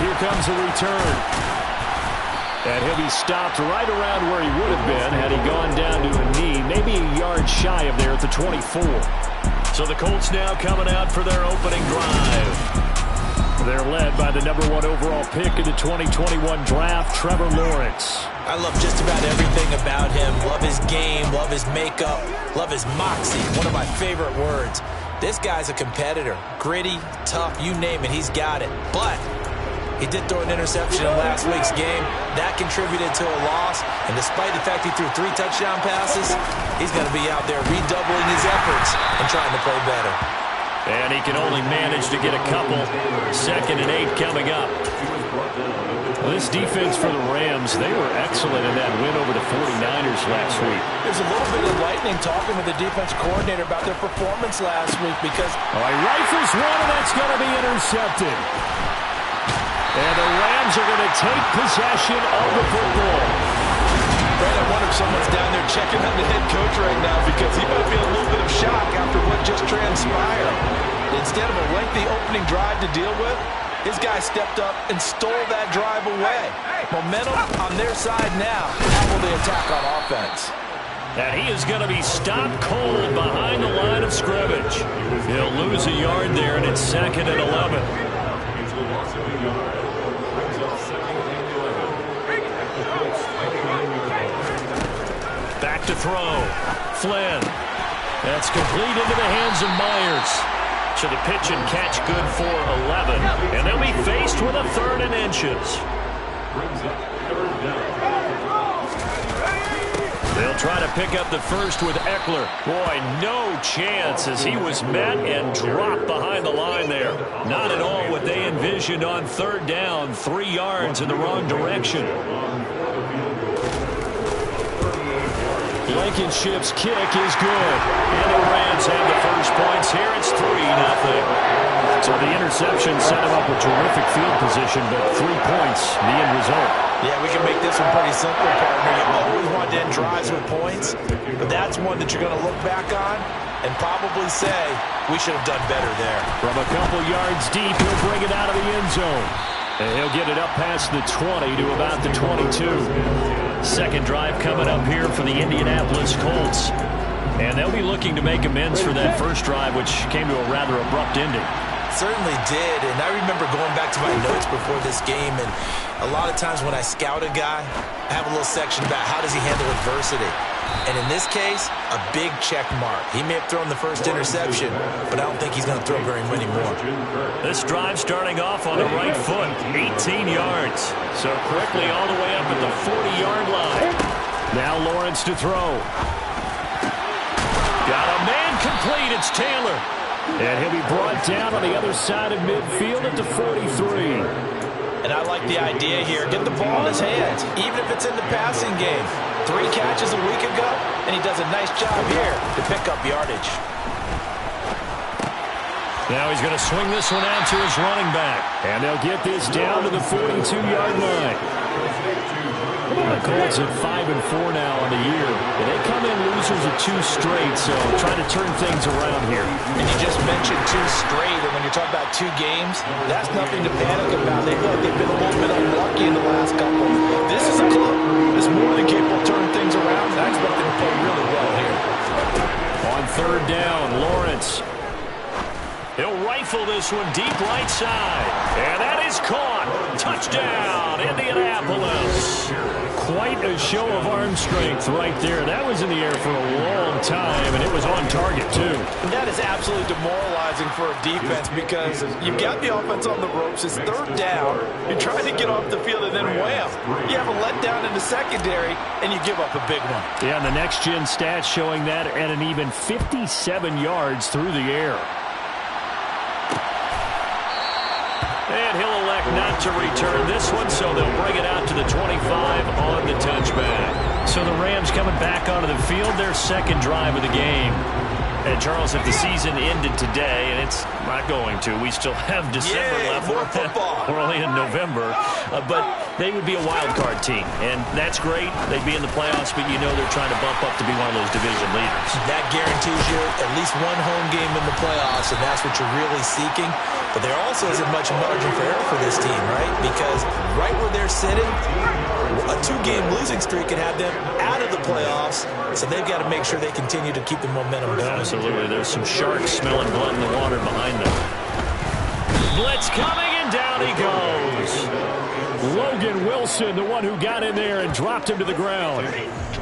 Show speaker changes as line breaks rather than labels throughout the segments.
Here comes the return. And he'll be stopped right around where he would have been had he gone down to a knee, maybe a yard shy of there at the 24. So the Colts now coming out for their opening drive. They're led by the number 1 overall pick in the 2021 draft, Trevor Lawrence.
I love just about everything about him. Love his game, love his makeup, love his moxie, one of my favorite words. This guy's a competitor. Gritty, tough, you name it, he's got it. But he did throw an interception in last week's game. That contributed to a loss. And despite the fact he threw 3 touchdown passes, he's going to be out there redoubling his efforts and trying to play better.
And he can only manage to get a couple. 2nd and 8 coming up. This defense for the Rams, they were excellent in that win over the 49ers last week.
There's a little bit of lightning talking with the defense coordinator about their performance last week because...
He rifles one, and that's going to be intercepted. And the Rams are going to take possession of the football.
Brad, I wonder if someone's down there checking on the head coach right now because he might be in a little bit of shock after what just transpired. Instead of a lengthy opening drive to deal with, his guy stepped up and stole that drive away. Momentum on their side now. How will they attack on offense?
And he is going to be stopped cold behind the line of scrimmage. He'll lose a yard there, and it's 2nd and 11. Back to throw. Flynn. That's complete into the hands of Myers. So the pitch and catch good for 11. And they'll be faced with a 3rd and inches. They'll try to pick up the first with Eckler. Boy, no chance as he was met and dropped behind the line there. Not at all what they envisioned on 3rd down. 3 yards in the wrong direction. Blankenship's kick is good. And the Rams have the first points here. It's 3-0. So the interception set him up with terrific field position, but 3 points, the end result.
Yeah, we can make this one pretty simple, partner. You always want to end drives with points, but that's one that you're going to look back on and probably say, we should have done better there.
From a couple yards deep, he'll bring it out of the end zone. And he'll get it up past the 20 to about the 22. 2nd drive coming up here for the Indianapolis Colts. And they'll be looking to make amends for that first drive, which came to a rather abrupt ending.
Certainly did, and I remember going back to my notes before this game, and a lot of times when I scout a guy, I have a little section about how does he handle adversity. And in this case, a big check mark. He may have thrown the first interception, but I don't think he's going to throw very many more.
This drive starting off on the right foot, 18 yards. So quickly all the way up at the 40-yard line. Now Lawrence to throw. Got a man complete. It's Taylor. And he'll be brought down on the other side of midfield at the 43.
And I like the idea here. Get the ball in his hands, even if it's in the passing game. 3 catches a week ago, and he does a nice job here to pick up yardage.
Now he's going to swing this one out to his running back. And they'll get this down to the 42-yard line. The Colts at 5-4 now on the year. And they come in losers of 2 straight, so trying to turn things around here.
And you just mentioned 2 straight, and when you're talking about 2 games, that's nothing to panic about. They feel like they've been a little bit unlucky in the last couple. This is a club that's more than capable of turning things around, and I expect them to play really well here.
On 3rd down, Lawrence. He'll rifle this one deep right side. And that is caught. Touchdown, Indianapolis. Quite a show of arm strength right there. That was in the air for a long time, and it was on target, too.
And that is absolutely demoralizing for a defense because you've got the offense on the ropes. It's 3rd down. You're trying to get off the field, and then wham, you have a letdown in the secondary, and you give up a big one.
Yeah, and the next-gen stats showing that at an even 57 yards through the air. And he'll elect not to return this one, so they'll bring it out to the 25 on the touchback. So the Rams coming back onto the field, their 2nd drive of the game. And, Charles, if the season ended today, and it's not going to, we still have December left.
More football.
We're only in November. But they would be a wild card team, and that's great. They'd be in the playoffs, but you know they're trying to bump up to be one of those division leaders.
That guarantees you at least one home game in the playoffs, and that's what you're really seeking. But there also isn't much margin for error for this team, right? Because sitting, a 2-game losing streak could have them out of the playoffs, so they've got to make sure they continue to keep the momentum going.
Absolutely. There's some sharks smelling blood in the water behind them. Blitz coming, and down he goes. Logan Wilson, the one who got in there and dropped him to the ground.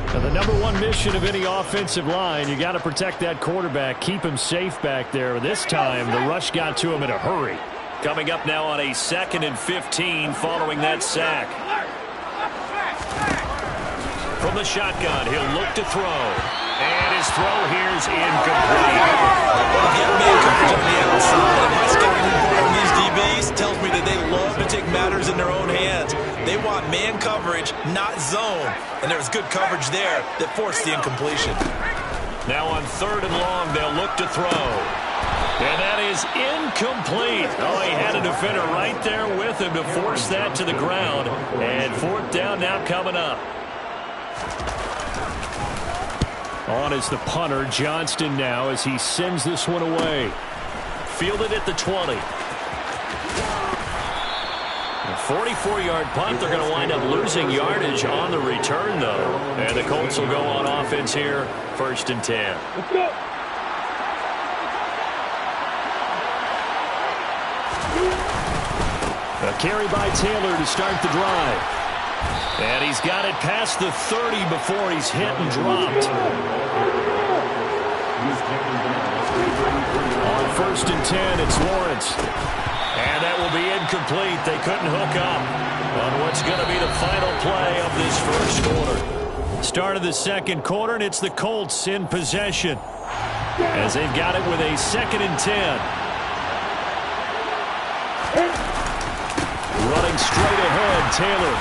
Now, the number one mission of any offensive line, you got to protect that quarterback, keep him safe back there. This time, the rush got to him in a hurry. Coming up now on a 2nd and 15 following that sack. From the shotgun, he'll look to throw. And his throw here's incomplete.
Get man coverage on the outside. My scouting report on these DBs tells me that they love to take matters in their own hands. They want man coverage, not zone. And there was good coverage there that forced the incompletion.
Now on 3rd and long, they'll look to throw. And that is incomplete. Oh, he had a defender right there with him to force that to the ground. And 4th down now coming up. On is the punter, Johnston now, as he sends this one away. Fielded at the 20. A 44-yard punt. They're going to wind up losing yardage on the return, though. And the Colts will go on offense here, 1st and 10. A carry by Taylor to start the drive. And he's got it past the 30 before he's hit and dropped. On 1st and 10, it's Lawrence. And that will be incomplete. They couldn't hook up on what's going to be the final play of this 1st quarter. Start of the 2nd quarter, and it's the Colts in possession, as they've got it with a 2nd and 10. Running straight ahead, Taylor.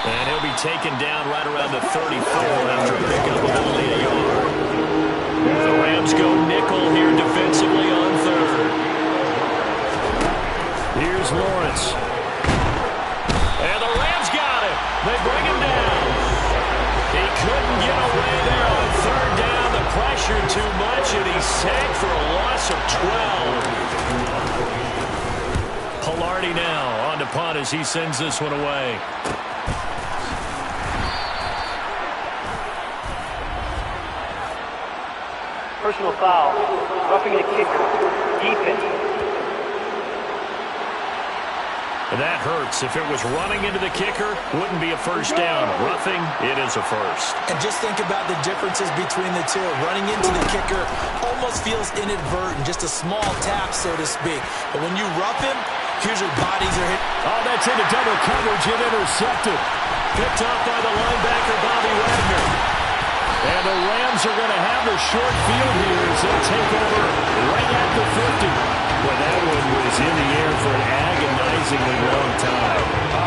And he'll be taken down right around the 34 after a pickup of only a yard. The Rams go nickel here defensively on 3rd. Here's Lawrence. And the Rams got him. They bring him down. He couldn't get away there on 3rd down. The pressure too much, and he's sacked for a loss of 12. Pilardi now on to punt as he sends this one away.
Personal foul, roughing the kicker, defense.
And that hurts. If it was running into the kicker, wouldn't be a 1st down. Roughing, it is a 1st.
And just think about the differences between the two. Running into the kicker almost feels inadvertent, just a small tap, so to speak. But when you rough him, here's your bodies are hit.
Oh, that's into double coverage and intercepted. Picked up by the linebacker, Bobby Wagner. And the Rams are going to have the short field here as they take over right at the 50. Well, that one was in the air for an agonizingly long time.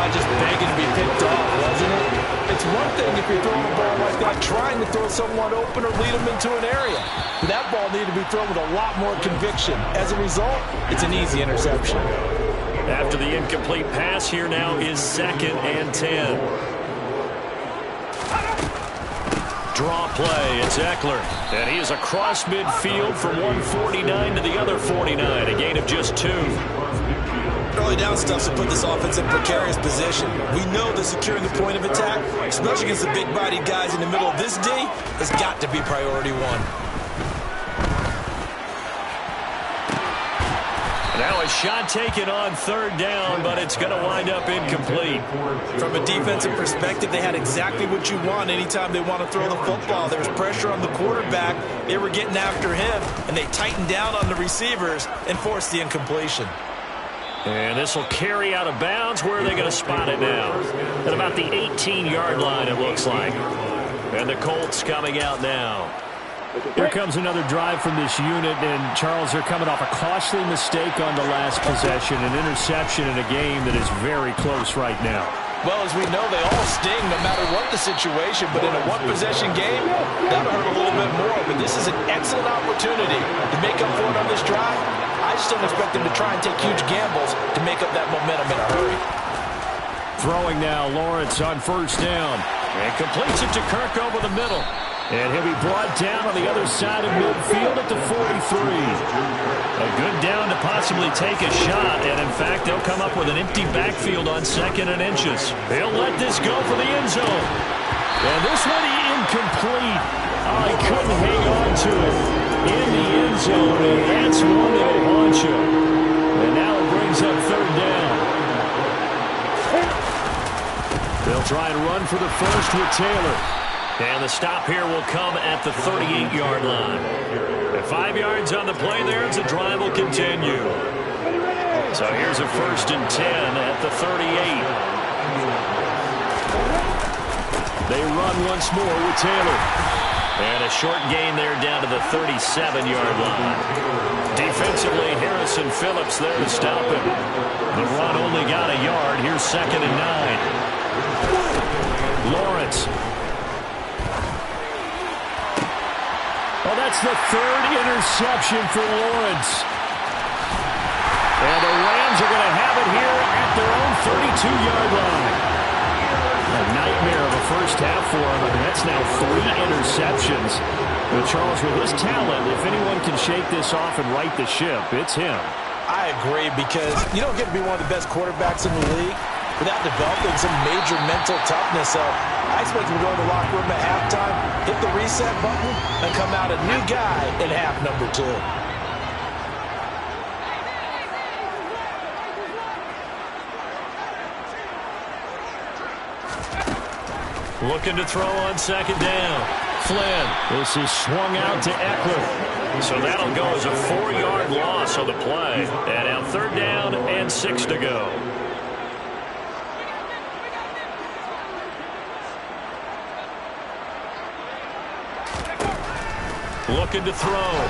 Just begging to be picked off, wasn't it? It's one thing if you're throwing a ball like that, trying to throw someone open or lead them into an area. But that ball needed to be thrown with a lot more conviction. As a result, it's an easy interception.
After the incomplete pass, here now is 2nd and 10. Draw play, it's Eckler. And he is across midfield from 149 to the other 49, a gain of just 2.
Early down stuff's to put this offense in precarious position. We know that securing the point of attack, especially against the big-bodied guys in the middle of this D, has got to be priority 1.
Now a shot taken on 3rd down, but it's going to wind up incomplete.
From a defensive perspective, they had exactly what you want anytime they want to throw the football. There was pressure on the quarterback. They were getting after him, and they tightened down on the receivers and forced the incompletion.
And this will carry out of bounds. Where are they going to spot it now? At about the 18-yard line, it looks like. And the Colts coming out now. Here comes another drive from this unit, and Charles, they're coming off a costly mistake on the last possession, an interception in a game that is very close right now.
Well, as we know, they all sting no matter what the situation, but in a one-possession game, that'll hurt a little bit more. But this is an excellent opportunity to make up for it on this drive. I just don't expect them to try and take huge gambles to make up that momentum in a hurry.
Throwing now, Lawrence on 1st down. And completes it to Kirk over the middle. And he'll be brought down on the other side of midfield at the 43. A good down to possibly take a shot, and in fact, they'll come up with an empty backfield on 2nd and inches. They'll let this go for the end zone. And this one incomplete. Oh, he couldn't hang on to it in the end zone, and that's one that'll haunt you. And now it brings up 3rd down. They'll try and run for the first with Taylor. And the stop here will come at the 38-yard line. At 5 yards on the play there as the drive will continue. So here's a 1st and 10 at the 38. They run once more with Taylor. And a short gain there down to the 37-yard line. Defensively, Harrison Phillips there to stop him. The run only got a yard. Here's 2nd and 9. Lawrence. Oh, that's the 3rd interception for Lawrence. And the Rams are going to have it here at their own 32-yard line. A nightmare of a first half for him, and that's now 3 interceptions. But Charles, with his talent, if anyone can shake this off and right the ship, it's him.
I agree, because you don't get to be one of the best quarterbacks in the league without developing some major mental toughness. So I expect him to go to the locker room at halftime, hit the reset button, and come out a new guy in half number 2.
Looking to throw on 2nd down. Flynn. This is swung out to Eckler. So that'll go as a 4-yard loss on the play. And now 3rd down and 6 to go. Looking to throw.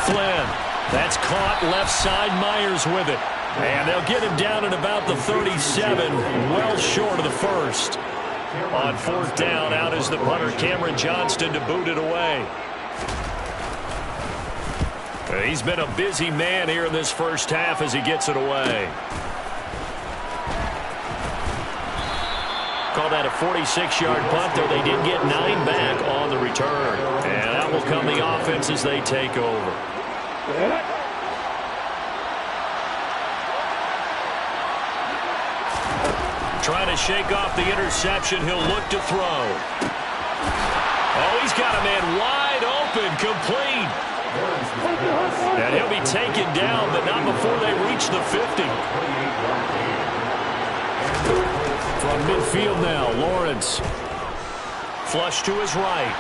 Flynn. That's caught left side. Myers with it. And they'll get him down at about the 37, well short of the 1st. On 4th down, out is the punter, Cameron Johnston, to boot it away. He's been a busy man here in this first half as he gets it away. Call that a 46-yard punt, though they did get 9 back on the return. And that will come the offense as they take over. Trying to shake off the interception. He'll look to throw. Oh, he's got a man wide open, complete. And he'll be taken down, but not before they reach the 50. From midfield now, Lawrence. Flush to his right.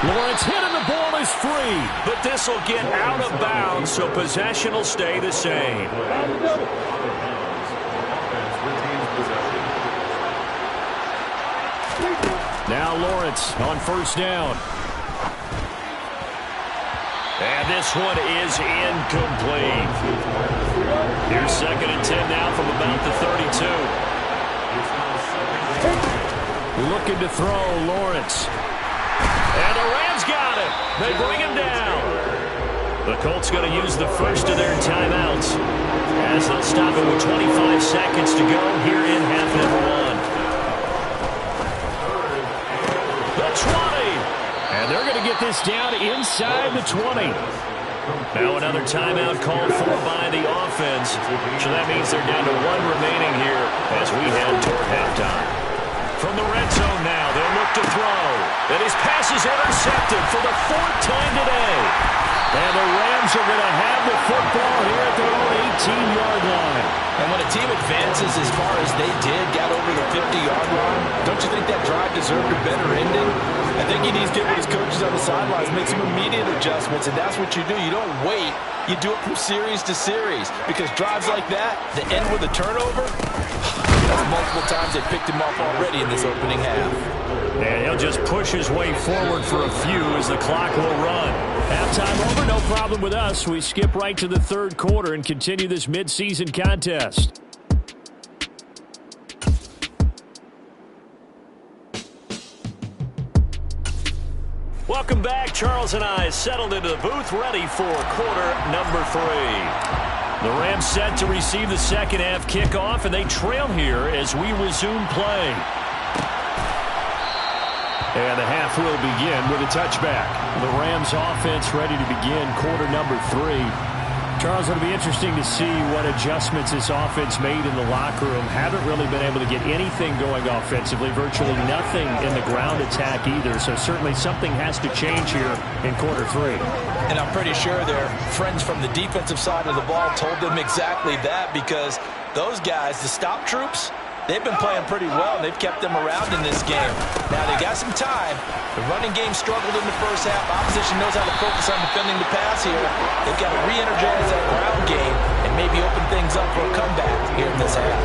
Lawrence hit and the ball is free. But this will get out of bounds, so possession will stay the same. Now Lawrence on 1st down. And this one is incomplete. Here's 2nd and 10 now from about the 32. Looking to throw, Lawrence. And the Rams got it. They bring him down. The Colts going to use the first of their timeouts as they'll stop it with 25 seconds to go here in half number 1. The 20. And they're going to get this down inside the 20. Now another timeout called for by the offense. So that means they're down to 1 remaining here as we head toward halftime. From the red zone now, they'll look to throw. And his pass is intercepted for the 4th time today. And the Rams are going to have the football here at their own 18-yard line.
And when a team advances as far as they did, got over the 50-yard line, don't you think that drive deserved a better ending? I think he needs to get with his coaches on the sidelines, make some immediate adjustments, and that's what you do. You don't wait. You do it from series to series, because drives like that, that end with a turnover, that's multiple times they picked him off already in this opening half.
And he'll just push his way forward for a few as the clock will run. Halftime over, no problem with us. We skip right to the 3rd quarter and continue this midseason contest. Welcome back. Charles and I settled into the booth, ready for quarter number 3. The Rams set to receive the second half kickoff, and they trail here as we resume play. And the half will begin with a touchback. The Rams offense ready to begin quarter number 3. Charles, it'll be interesting to see what adjustments this offense made in the locker room. Haven't really been able to get anything going offensively, virtually nothing in the ground attack either. So certainly something has to change here in quarter 3.
And I'm pretty sure their friends from the defensive side of the ball told them exactly that, because those guys, the stop troops, they've been playing pretty well, and they've kept them around in this game. Now, they got some time. The running game struggled in the first half. Opposition knows how to focus on defending the pass here. They've got to re-energize that ground game and maybe open things up for a comeback here in this half.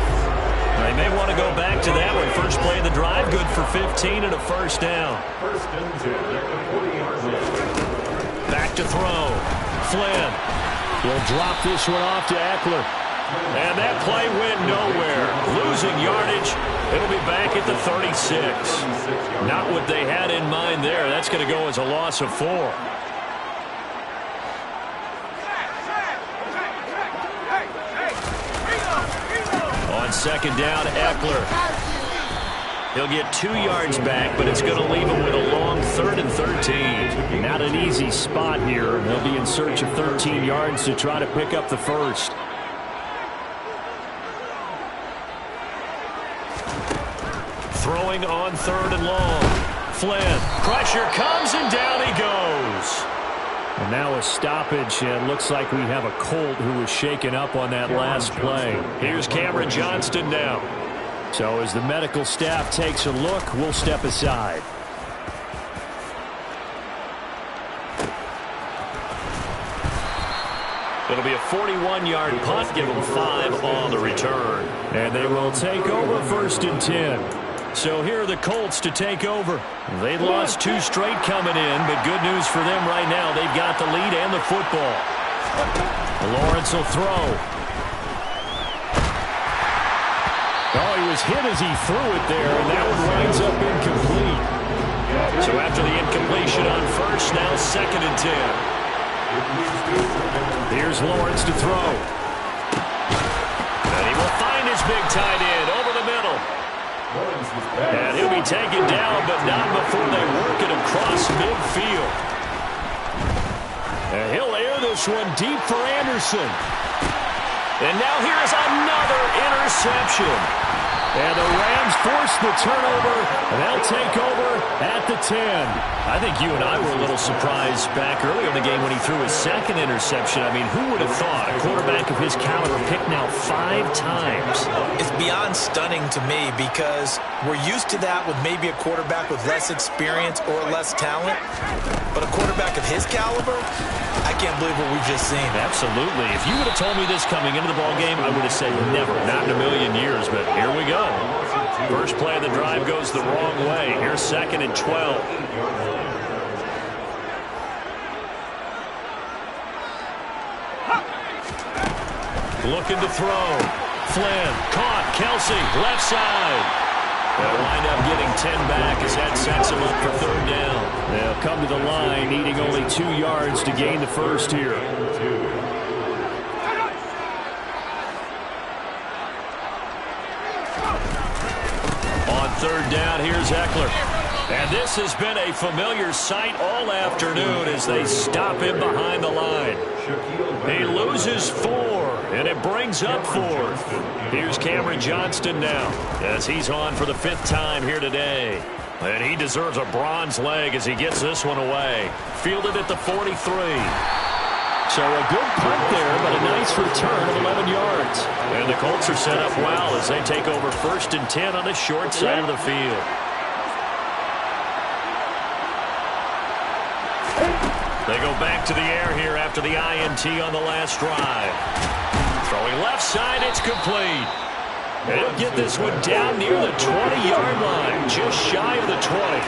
They may want to go back to that one. First play of the drive, good for 15 and a first down. Back to throw. Flynn will drop this one off to Eckler. And that play went nowhere. Losing yardage. It'll be back at the 36. Not what they had in mind there. That's going to go as a loss of 4. On second down, Eckler. He'll get 2 yards back, but it's going to leave him with a long 3rd and 13. Not an easy spot here. They'll be in search of 13 yards to try to pick up the first. Throwing on 3rd and long. Flynn. Pressure comes, and down he goes. And now a stoppage, and it looks like we have a Colt who was shaken up on that last play. Here's Cameron Johnston now. So as the medical staff takes a look, we'll step aside. It'll be a 41-yard punt, give them 5 on the return. And they will take over 1st and 10. So here are the Colts to take over. They've lost 2 straight coming in, but good news for them right now. They've got the lead and the football. Lawrence will throw. Oh, he was hit as he threw it there, and that one winds up incomplete. So after the incompletion on first, now 2nd and 10. Here's Lawrence to throw. And he will find his big tight end over the middle. And he'll be taken down, but not before they work it across midfield. And he'll air this one deep for Anderson. And now here's another interception. And the Rams force the turnover, and they'll take over at the 10. I think you and I were a little surprised back earlier in the game when he threw his 2nd interception. I mean, who would have thought a quarterback of his caliber picked now 5 times?
It's beyond stunning to me, because we're used to that with maybe a quarterback with less experience or less talent. But a quarterback of his caliber, I can't believe what we've just seen.
Absolutely. If you would have told me this coming into the ballgame, I would have said never, not in a million years. But here we go. First play of the drive goes the wrong way. Here's 2nd and 12. Looking to throw. Flynn caught. Kelsey left side. They'll wind up getting 10 back as that sets them up for 3rd down. They'll come to the line needing only 2 yards to gain the first here. On 3rd down, here's Eckler. And this has been a familiar sight all afternoon as they stop him behind the line. He loses 4, and it brings up 4th. Here's Cameron Johnston now as he's on for the 5th time here today. And he deserves a bronze leg as he gets this one away. Fielded at the 43. So a good punt there, but a nice return of 11 yards. And the Colts are set up well as they take over 1st and 10 on the short side of the field. They go back to the air here after the INT on the last drive. Throwing left side, it's complete. And he'll get this one down near the 20-yard line, just shy of the 20.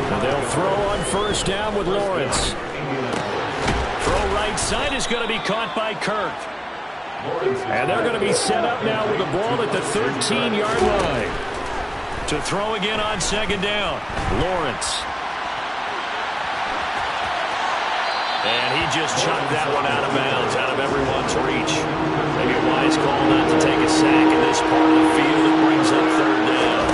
And they'll throw on 1st down with Lawrence. Throw right side is going to be caught by Kirk. And they're going to be set up now with the ball at the 13-yard line. To throw again on 2nd down, Lawrence. And he just chucked that one out of bounds, out of everyone's reach. not to take a sack in this part of the field. It brings up third down.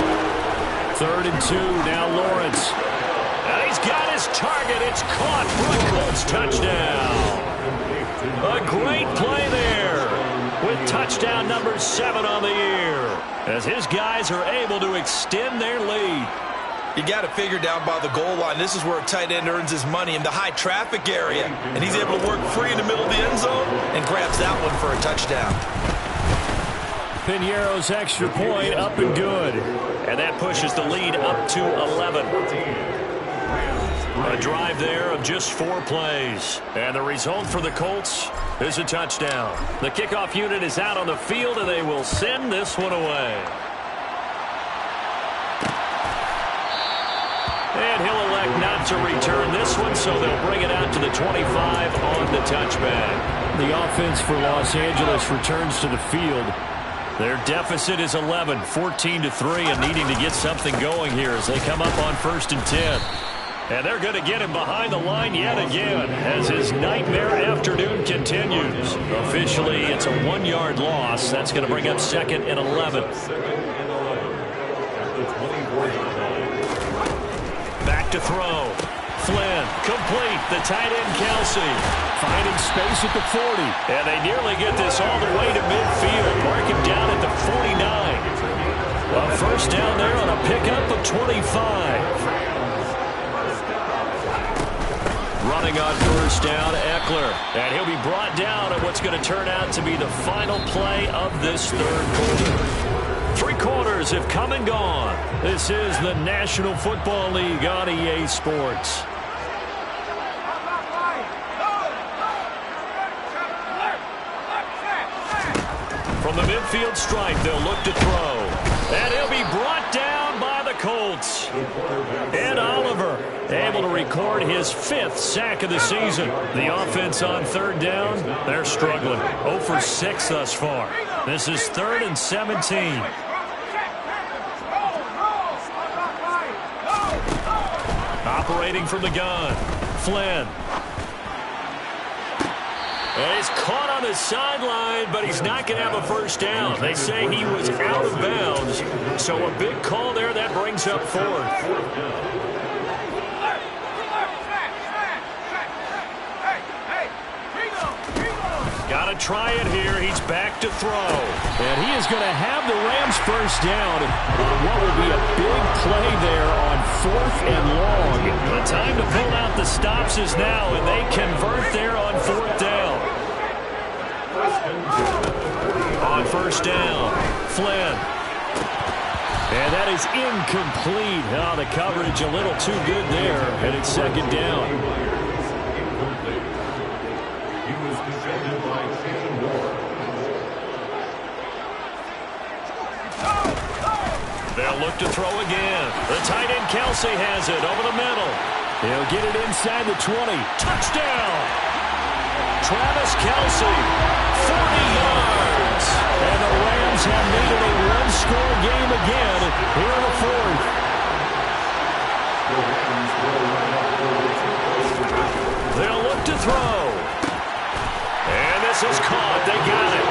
3rd and 2, now Lawrence. And he's got his target. It's caught for a Colts touchdown. A great play there with touchdown number 7 on the year as his guys are able to extend their lead.
You got to figure down by the goal line. This is where a tight end earns his money, in the high traffic area. And he's able to work free in the middle of the end zone and grabs that one for a touchdown.
Piñeiro's extra point up and good. And that pushes the lead up to 11. A drive there of just 4 plays. And the result for the Colts is a touchdown. The kickoff unit is out on the field, and they will send this one away. And he'll elect not to return this one, so they'll bring it out to the 25 on the touchback. The offense for Los Angeles returns to the field. Their deficit is 11, 14-3, and needing to get something going here as they come up on 1st and 10. And they're going to get him behind the line yet again as his nightmare afternoon continues. Officially, it's a 1-yard loss. That's going to bring up 2nd and 11. Back to throw. Flynn, complete. The tight end, Kelsey, finding space at the 40. And they nearly get this all the way to midfield. Mark him down at the 49. A first down there on a pickup of 25. Running on first down, Eckler. And he'll be brought down at what's going to turn out to be the final play of this 3rd quarter. 3 quarters have come and gone. This is the National Football League on EA Sports. From the midfield stripe, they'll look to throw. And he'll be brought down by the Colts. Ed Oliver able to record his 5th sack of the season. The offense on 3rd down, they're struggling. 0 for 6 thus far. This is 3rd and 17. Operating from the gun, Flynn. And he's caught on the sideline, but he's not going to have a first down. They say he was out of bounds. So a big call there that brings up 4th. Got to try it here. He's back to throw. And he is going to have the Rams first down on what will be a big play there on 4th and long. The time to pull out the stops is now, and they convert there on 4th down. On first down, Flynn. And that is incomplete. Oh, the coverage a little too good there, and it's 2nd down. They'll look to throw again. The tight end, Kelsey, has it over the middle. He'll get it inside the 20. Touchdown! Travis Kelsey, 40 yards. And the Rams have made it a 1-score game again here in the 4th. They'll look to throw. And this is caught. They got it.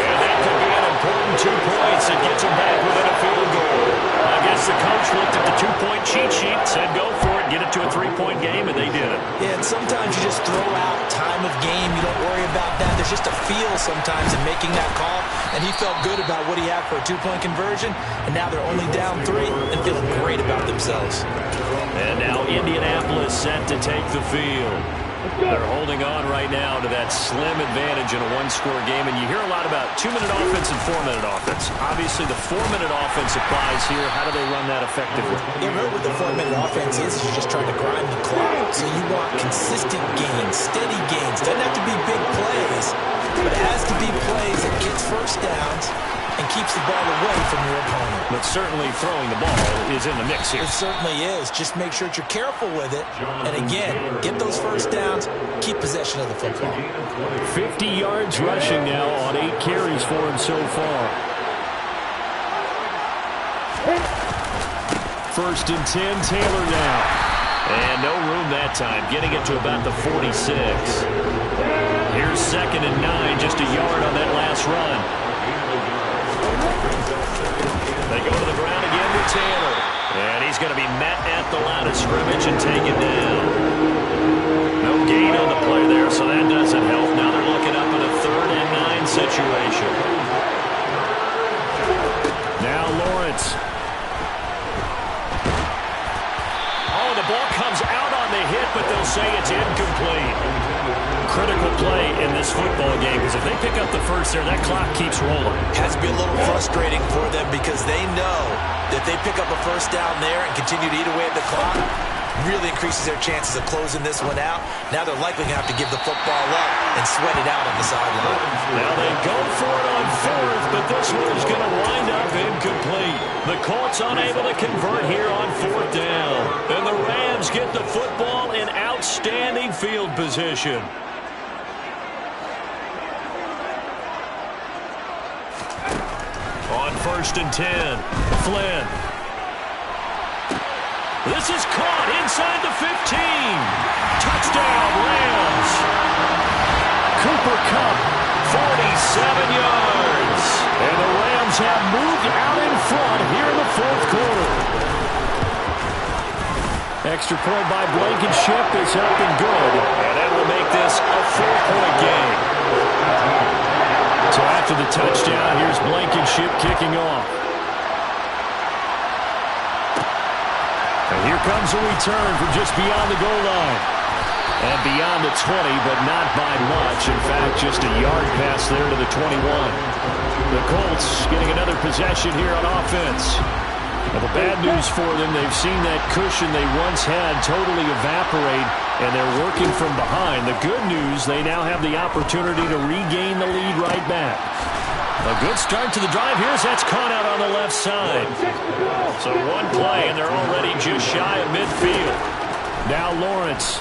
And that could be an important 2 points. It gets them back within a field goal. I guess the coach looked at the 2-point cheat sheet, said go for it, get it to a 3-point game, and they did it.
Yeah, and sometimes you just throw out time of game. You don't worry about that. There's just a feel sometimes in making that call, and he felt good about what he had for a 2-point conversion, and now they're only down 3 and feeling great about themselves.
And now Indianapolis set to take the field. They're holding on right now to that slim advantage in a 1-score game. And you hear a lot about 2-minute offense and 4-minute offense. Obviously, the 4-minute offense applies here. How do they run that effectively?
Yeah, really what the 4-minute offense is you're just trying to grind the clock. So you want consistent gains, steady gains. Doesn't have to be big plays, but it has to be plays that gets first downs and keeps the ball away from your opponent.
But certainly throwing the ball is in the mix here.
It certainly is. Just make sure that you're careful with it. And again, get those first downs, keep possession of the football.
50 yards rushing now on 8 carries for him so far. 1st and 10, Taylor now. And no room that time, getting it to about the 46. Here's 2nd and 9, just a yard on that last run. They go to the ground again with Taylor. And he's going to be met at the line of scrimmage and taken down. No gain on the play there, so that doesn't help. Now they're looking up in a 3rd and 9 situation. Now Lawrence. Oh, the ball comes out on the hit, but they'll say it's incomplete. Critical play in this football game, because if they pick up the first there, that clock keeps rolling.
Has to be a little frustrating for them because they know that if they pick up a first down there and continue to eat away at the clock, really increases their chances of closing this one out. Now they're likely going to have to give the football up and sweat it out on the sideline.
Now they go for it on 4th, but this one is going to wind up incomplete. The Colts unable to convert here on 4th down. And the Rams get the football in outstanding field position. On 1st and 10, Flynn. This is caught inside the 15. Touchdown, Rams. Cooper Kupp, 47 yards. And the Rams have moved out in front here in the 4th quarter. Extra point by Blankenship is up and good. And that will make this a 4-point game. So after the touchdown, here's Blankenship kicking off. And here comes a return from just beyond the goal line. And beyond the 20, but not by much. In fact, just a yard pass there to the 21. The Colts getting another possession here on offense. Now, the bad news for them, they've seen that cushion they once had totally evaporate, and they're working from behind. The good news, they now have the opportunity to regain the lead right back. A good start to the drive. Here's that's caught out on the left side. So one play, and they're already just shy of midfield. Now Lawrence.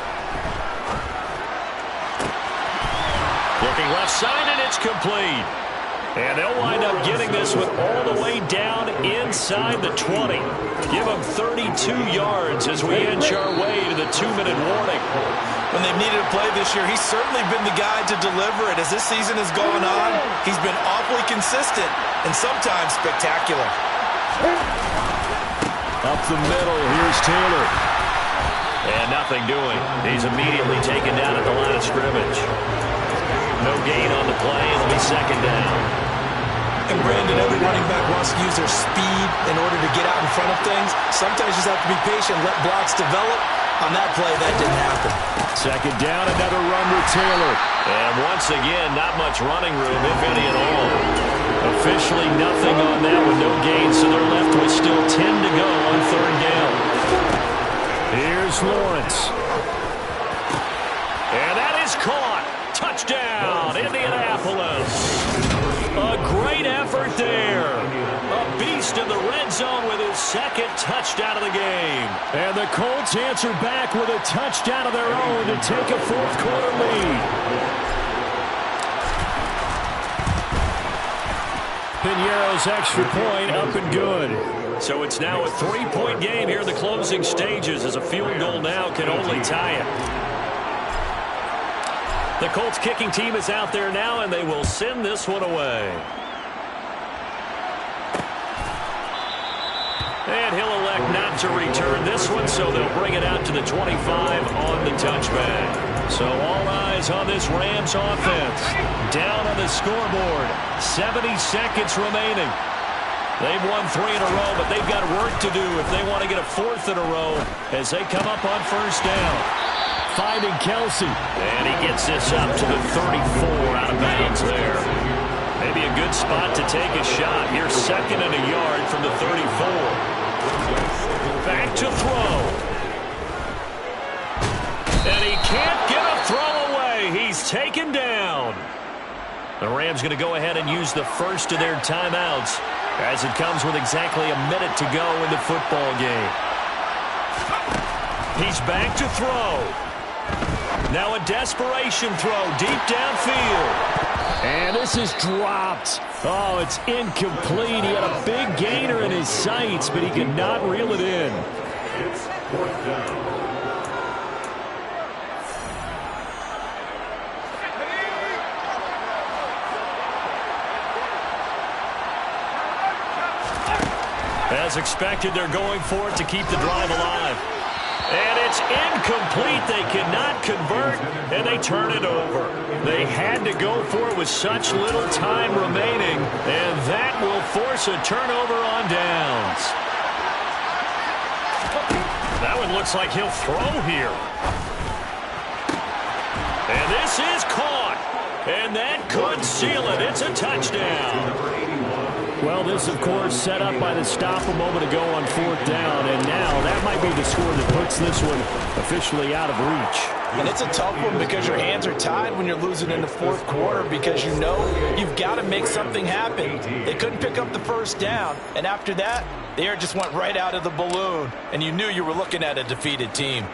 Looking left side, and it's complete. And they'll wind up getting this one all the way down inside the 20. Give them 32 yards as we inch our way to the 2-minute warning.
When they've needed a play this year, he's certainly been the guy to deliver it. As this season has gone on, he's been awfully consistent and sometimes spectacular.
Up the middle, here's Taylor. And nothing doing. He's immediately taken down at the line of scrimmage. No gain on the play, and it'll be 2nd down.
And Brandon, every running back wants to use their speed in order to get out in front of things. Sometimes you just have to be patient, let blocks develop. On that play, that didn't happen.
2nd down, another run with Taylor. And once again, not much running room, if any at all. Officially nothing on that with no gain, so they're left with still 10 to go on 3rd down. Here's Lawrence. And that is caught. Touchdown, Indianapolis. A great effort there. A beast in the red zone with his 2nd touchdown of the game. And the Colts answer back with a touchdown of their own to take a 4th quarter lead. Piñeiro's extra point up and good. So it's now a 3-point game here in the closing stages as a field goal now can only tie it. The Colts kicking team is out there now, and they will send this one away. And he'll elect not to return this one, so they'll bring it out to the 25 on the touchback. So all eyes on this Rams offense. Down on the scoreboard, 70 seconds remaining. They've won 3 in a row, but they've got work to do if they want to get a 4th in a row as they come up on 1st down. Finding Kelsey. And he gets this up to the 34 out of bounds there. Maybe a good spot to take a shot. Here's 2nd and a yard from the 34. Back to throw. And he can't get a throw away. He's taken down. The Rams going to go ahead and use the first of their timeouts as it comes with exactly a minute to go in the football game. He's back to throw. Now a desperation throw deep downfield. And this is dropped. Oh, it's incomplete. He had a big gainer in his sights, but he could not reel it in. It's 4th down. As expected, they're going for it to keep the drive alive. And it's incomplete. They cannot convert, and they turn it over. They had to go for it with such little time remaining, and that will force a turnover on downs. That one looks like he'll throw here. And this is caught. And that could seal it. It's a touchdown. Well, this, of course, set up by the stop a moment ago on 4th down, and now that might be the score that puts this one officially out of reach.
And it's a tough one because your hands are tied when you're losing in the 4th quarter because you know you've got to make something happen. They couldn't pick up the first down, and after that, the air just went right out of the balloon, and you knew you were looking at a defeated team.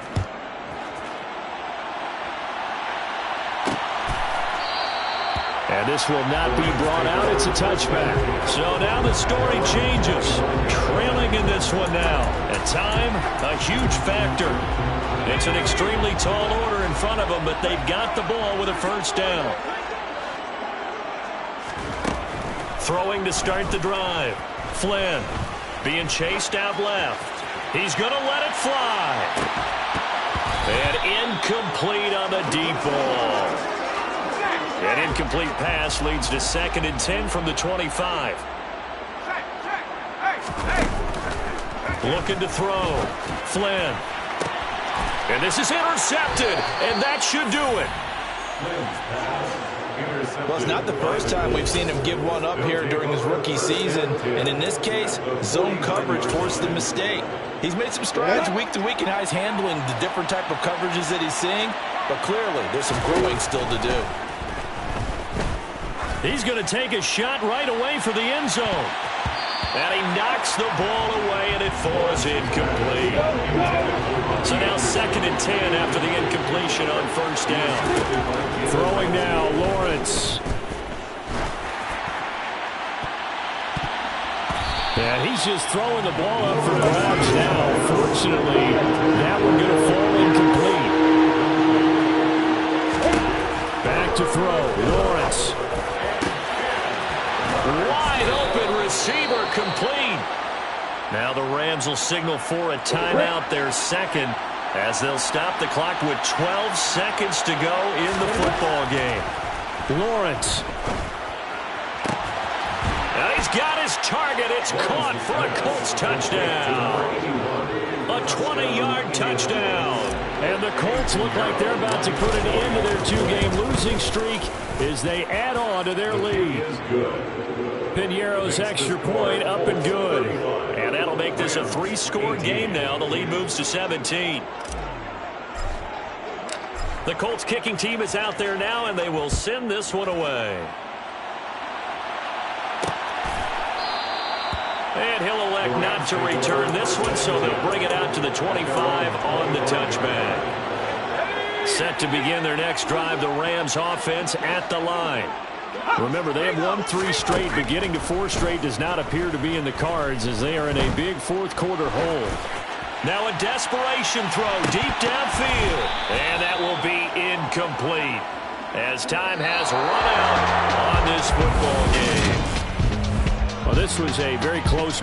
And this will not be brought out. It's a touchback. So now the story changes. Trailing in this one now. At time, a huge factor. It's an extremely tall order in front of them, but they've got the ball with a first down. Throwing to start the drive. Flynn being chased out left. He's going to let it fly. And incomplete on the deep ball. An incomplete pass leads to 2nd and 10 from the 25. Looking to throw. Flynn. And this is intercepted, and that should do it.
Well, it's not the first time we've seen him give one up here during his rookie season, and in this case, zone coverage forced the mistake. He's made some strides week to week in how he's handling the different type of coverages that he's seeing, but clearly there's some growing still to do.
He's going to take a shot right away for the end zone. And he knocks the ball away, and it falls incomplete. So now 2nd and 10 after the incompletion on first down. Throwing now, Lawrence. And he's just throwing the ball up for grabs now. Fortunately, that one going to fall incomplete. Back to throw, Lawrence. Wide open receiver complete. Now the Rams will signal for a timeout, their second, as they'll stop the clock with 12 seconds to go in the football game. Lawrence. Now he's got his target. It's caught for a Colts touchdown. A 20-yard touchdown. And the Colts look like they're about to put an end to their 2-game losing streak as they add on to their lead. Piñeiro's extra point up and good. And that'll make this a 3-score game now. The lead moves to 17. The Colts kicking team is out there now, and they will send this one away. And he'll elect not to return this one, so they'll bring it out to the 25 on the touchback. Set to begin their next drive, the Rams offense at the line. Remember, they have won 3 straight, but getting to 4 straight does not appear to be in the cards as they are in a big 4th quarter hole. Now a desperation throw deep downfield, and that will be incomplete as time has run out on this football game. Well, this was a very close